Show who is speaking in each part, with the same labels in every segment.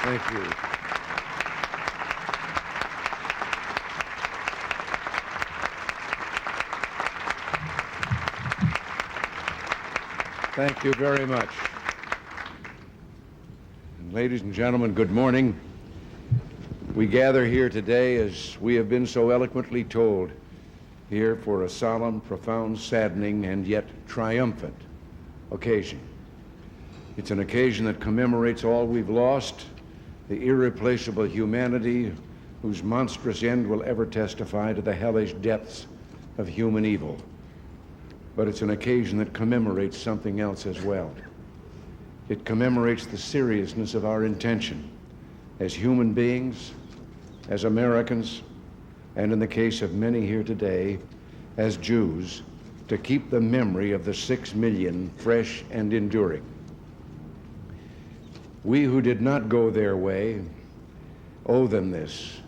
Speaker 1: Thank you. Thank you very much. And ladies and gentlemen, good morning. We gather here today, as we have been so eloquently told, here for a solemn, profound, saddening, and yet triumphant occasion. It's an occasion that commemorates all we've lost, the irreplaceable humanity whose monstrous end will ever testify to the hellish depths of human evil. But it's an occasion that commemorates something else as well. It commemorates the seriousness of our intention as human beings, as Americans, and in the case of many here today, as Jews, to keep the memory of the 6 million fresh and enduring. We who did not go their way owe them this.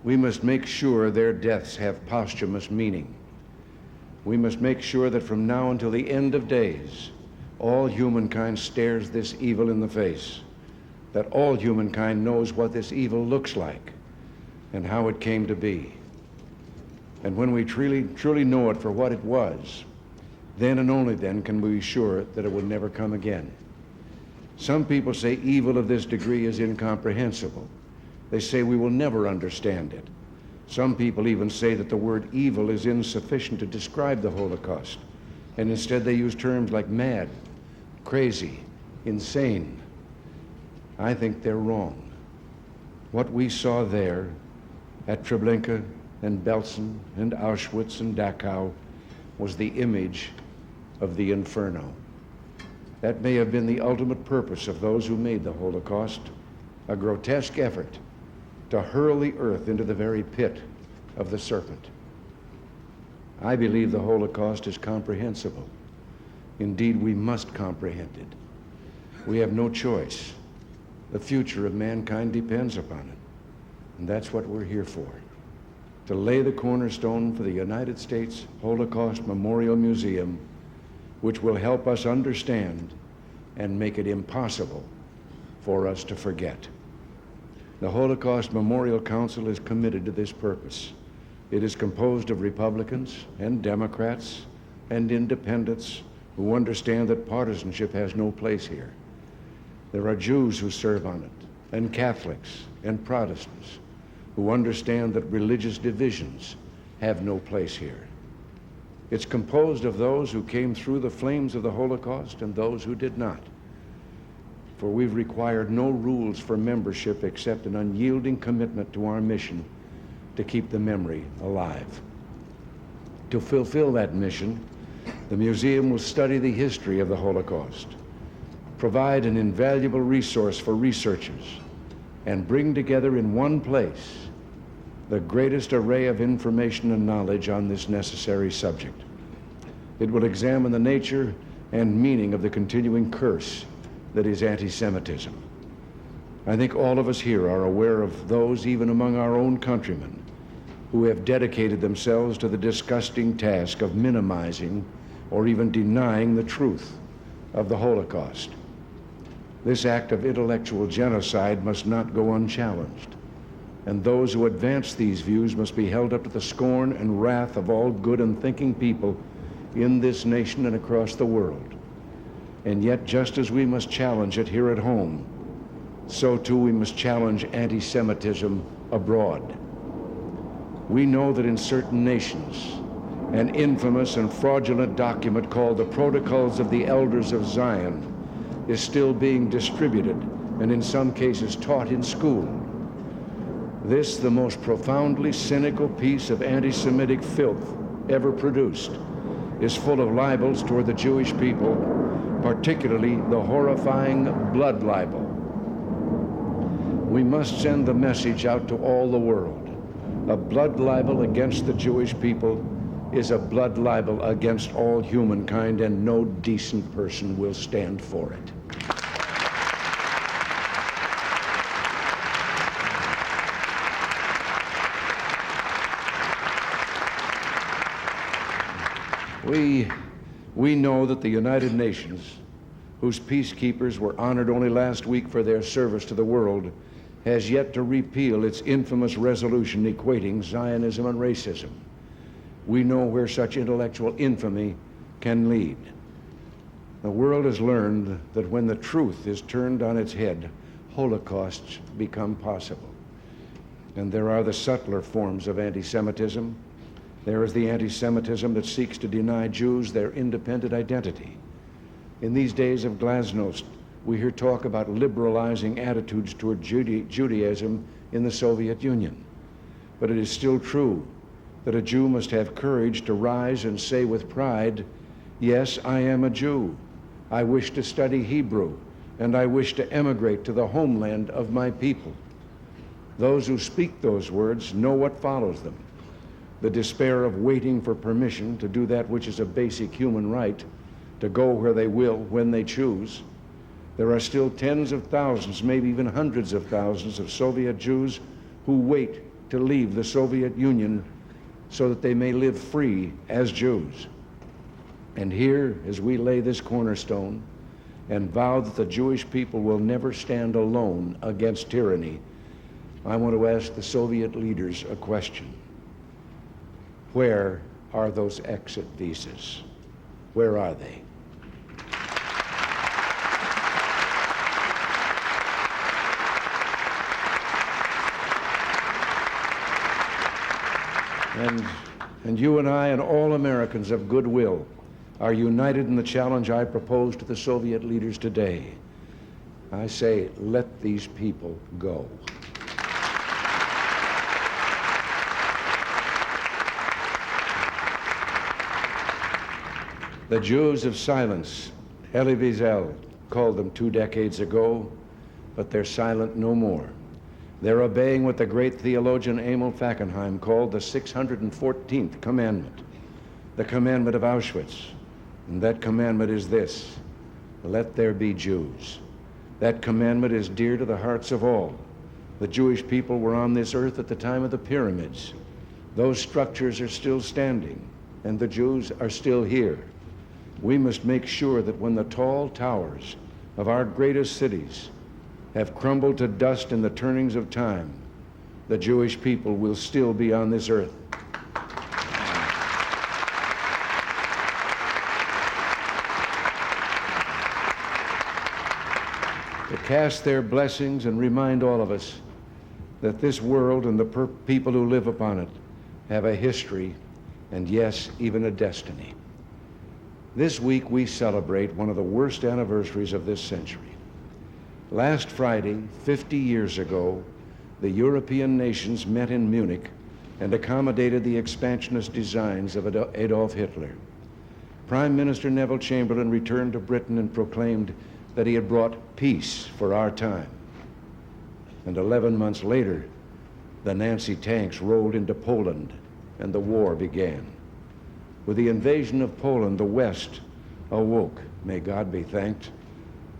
Speaker 1: We must make sure their deaths have posthumous meaning. We must make sure that from now until the end of days, all humankind stares this evil in the face, that all humankind knows what this evil looks like and how it came to be. And when we truly know it for what it was, then and only then can we be sure that it will never come again. Some people say evil of this degree is incomprehensible. They say we will never understand it. Some people even say that the word evil is insufficient to describe the Holocaust, and instead they use terms like mad, crazy, insane. I think they're wrong. What we saw there at Treblinka and Belsen and Auschwitz and Dachau was the image of the inferno. That may have been the ultimate purpose of those who made the Holocaust, a grotesque effort to hurl the earth into the very pit of the serpent. I believe the Holocaust is comprehensible. Indeed, we must comprehend it. We have no choice. The future of mankind depends upon it. And that's what we're here for, to lay the cornerstone for the United States Holocaust Memorial Museum, which will help us understand and make it impossible for us to forget. The Holocaust Memorial Council is committed to this purpose. It is composed of Republicans and Democrats and independents who understand that partisanship has no place here. There are Jews who serve on it, and Catholics and Protestants who understand that religious divisions have no place here. It's composed of those who came through the flames of the Holocaust and those who did not. For we've required no rules for membership except an unyielding commitment to our mission to keep the memory alive. To fulfill that mission, the museum will study the history of the Holocaust, provide an invaluable resource for researchers, and bring together in one place the greatest array of information and knowledge on this necessary subject. It will examine the nature and meaning of the continuing curse that is anti-Semitism. I think all of us here are aware of those, even among our own countrymen, who have dedicated themselves to the disgusting task of minimizing or even denying the truth of the Holocaust. This act of intellectual genocide must not go unchallenged, and those who advance these views must be held up to the scorn and wrath of all good and thinking people in this nation and across the world. And yet, just as we must challenge it here at home, so too we must challenge anti-Semitism abroad. We know that in certain nations, an infamous and fraudulent document called the Protocols of the Elders of Zion is still being distributed and in some cases taught in school. This, the most profoundly cynical piece of anti-Semitic filth ever produced, is full of libels toward the Jewish people, particularly the horrifying blood libel. We must send the message out to all the world. A blood libel against the Jewish people is a blood libel against all humankind, and no decent person will stand for it. We know that the United Nations, whose peacekeepers were honored only last week for their service to the world, has yet to repeal its infamous resolution equating Zionism and racism. We know where such intellectual infamy can lead. The world has learned that when the truth is turned on its head, holocausts become possible. And there are the subtler forms of anti-Semitism. There is the anti-Semitism that seeks to deny Jews their independent identity. In these days of glasnost, we hear talk about liberalizing attitudes toward Judaism in the Soviet Union. But it is still true that a Jew must have courage to rise and say with pride, "Yes, I am a Jew. I wish to study Hebrew, and I wish to emigrate to the homeland of my people." Those who speak those words know what follows them: the despair of waiting for permission to do that which is a basic human right, to go where they will, when they choose. There are still tens of thousands, maybe even hundreds of thousands of Soviet Jews who wait to leave the Soviet Union so that they may live free as Jews. And here, as we lay this cornerstone and vow that the Jewish people will never stand alone against tyranny, I want to ask the Soviet leaders a question. Where are those exit visas? Where are they? And you and I and all Americans of goodwill are united in the challenge I propose to the Soviet leaders today. I say, let these people go. The Jews of silence, Elie Wiesel called them 2 decades ago, but they're silent no more. They're obeying what the great theologian Emil Fackenheim called the 614th commandment, the commandment of Auschwitz. And that commandment is this: let there be Jews. That commandment is dear to the hearts of all. The Jewish people were on this earth at the time of the pyramids. Those structures are still standing, and the Jews are still here. We must make sure that when the tall towers of our greatest cities have crumbled to dust in the turnings of time, the Jewish people will still be on this earth. To cast their blessings and remind all of us that this world and the people who live upon it have a history and, yes, even a destiny. This week we celebrate one of the worst anniversaries of this century. Last Friday, 50 years ago, the European nations met in Munich and accommodated the expansionist designs of Adolf Hitler. Prime Minister Neville Chamberlain returned to Britain and proclaimed that he had brought peace for our time. And 11 months later, the Nazi tanks rolled into Poland and the war began. With the invasion of Poland, the West awoke, may God be thanked,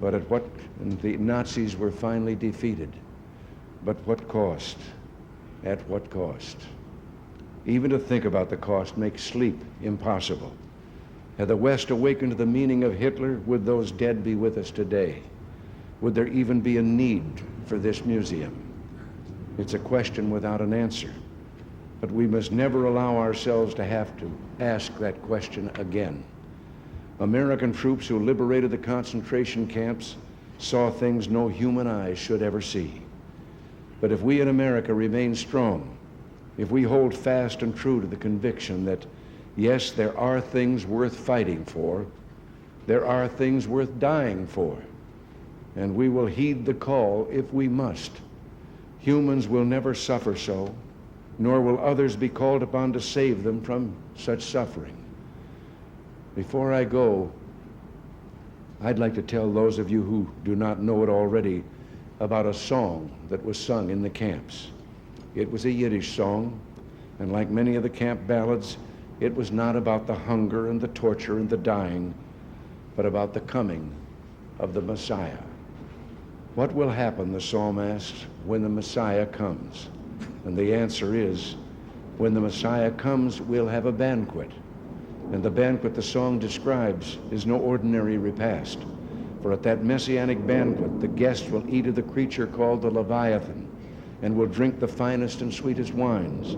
Speaker 1: and the Nazis were finally defeated. But what cost? At what cost? Even to think about the cost makes sleep impossible. Had the West awakened to the meaning of Hitler, would those dead be with us today? Would there even be a need for this museum? It's a question without an answer. But we must never allow ourselves to have to ask that question again. American troops who liberated the concentration camps saw things no human eyes should ever see. But if we in America remain strong, if we hold fast and true to the conviction that, yes, there are things worth fighting for, there are things worth dying for, and we will heed the call if we must, humans will never suffer so, nor will others be called upon to save them from such suffering. Before I go, I'd like to tell those of you who do not know it already about a song that was sung in the camps. It was a Yiddish song, and like many of the camp ballads, it was not about the hunger and the torture and the dying, but about the coming of the Messiah. What will happen, the psalm asks, when the Messiah comes? And the answer is, when the Messiah comes, we'll have a banquet. And the banquet the song describes is no ordinary repast. For at that messianic banquet, the guest will eat of the creature called the Leviathan, and will drink the finest and sweetest wines.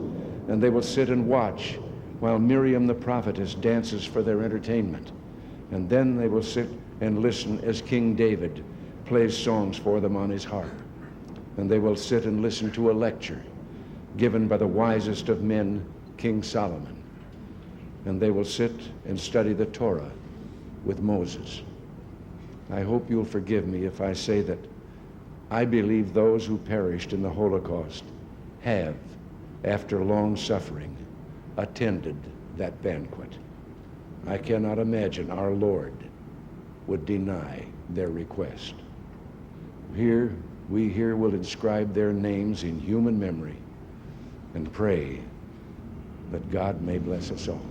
Speaker 1: And they will sit and watch while Miriam the prophetess dances for their entertainment. And then they will sit and listen as King David plays songs for them on his harp. And they will sit and listen to a lecture given by the wisest of men, King Solomon. And they will sit and study the Torah with Moses. I hope you'll forgive me if I say that I believe those who perished in the Holocaust have, after long suffering, attended that banquet. I cannot imagine our Lord would deny their request. We here will inscribe their names in human memory and pray that God may bless us all.